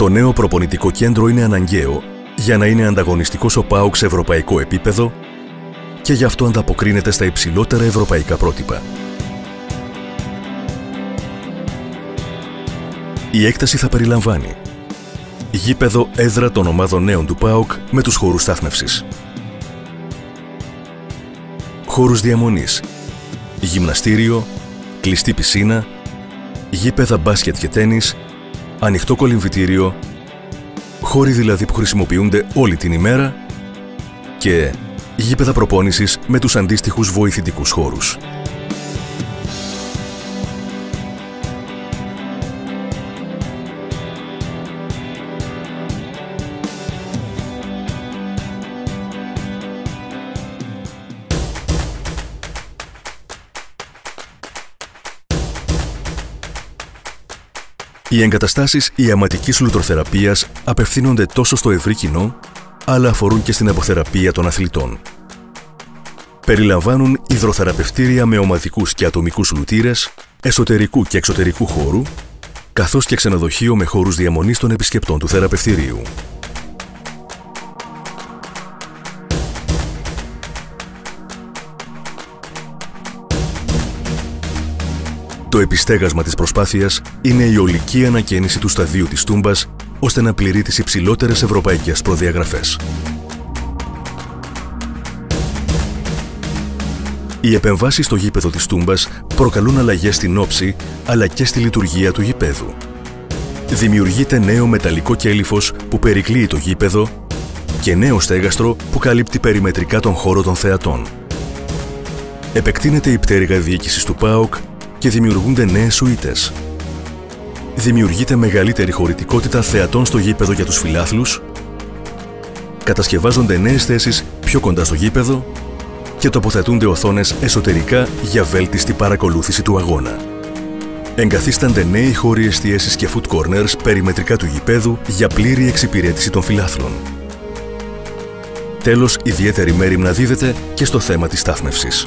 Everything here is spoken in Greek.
Το νέο προπονητικό κέντρο είναι αναγκαίο για να είναι ανταγωνιστικός ο ΠΑΟΚ σε ευρωπαϊκό επίπεδο και γι' αυτό ανταποκρίνεται στα υψηλότερα ευρωπαϊκά πρότυπα. Η έκταση θα περιλαμβάνει γήπεδο έδρα των ομάδων νέων του ΠΑΟΚ με τους χώρους στάθμευσης, χώρους διαμονής, γυμναστήριο, κλειστή πισίνα, γήπεδα μπάσκετ και τένις, ανοιχτό κολυμβητήριο, χώροι δηλαδή που χρησιμοποιούνται όλη την ημέρα και γήπεδα προπόνησης με τους αντίστοιχους βοηθητικούς χώρους. Οι εγκαταστάσεις ιαματικής λουτροθεραπείας απευθύνονται τόσο στο ευρύ κοινό, αλλά αφορούν και στην αποθεραπεία των αθλητών. Περιλαμβάνουν υδροθεραπευτήρια με ομαδικούς και ατομικούς λουτήρες, εσωτερικού και εξωτερικού χώρου, καθώς και ξενοδοχείο με χώρους διαμονής των επισκεπτών του θεραπευτηρίου. Το επιστέγασμα της προσπάθειας είναι η ολική ανακαίνιση του σταδίου της Τούμπας, ώστε να πληρεί τις υψηλότερες ευρωπαϊκές προδιαγραφές. Οι επεμβάσεις στο γήπεδο της Τούμπας προκαλούν αλλαγές στην όψη, αλλά και στη λειτουργία του γηπέδου. Δημιουργείται νέο μεταλλικό κέλυφος που περικλείει το γήπεδο και νέο στέγαστρο που καλύπτει περιμετρικά τον χώρο των θεατών. Επεκτείνεται η πτέρυγα διοίκησης του ΠΑΟΚ και δημιουργούνται νέες σουίτες. Δημιουργείται μεγαλύτερη χωρητικότητα θεατών στο γήπεδο για τους φιλάθλους, κατασκευάζονται νέες θέσεις πιο κοντά στο γήπεδο και τοποθετούνται οθόνες εσωτερικά για βέλτιστη παρακολούθηση του αγώνα. Εγκαθίστανται νέοι χώροι εστίασης και food corners περιμετρικά του γηπέδου για πλήρη εξυπηρέτηση των φιλάθλων. Τέλος, ιδιαίτερη μέριμνα δίδεται και στο θέμα της στάθμευσης.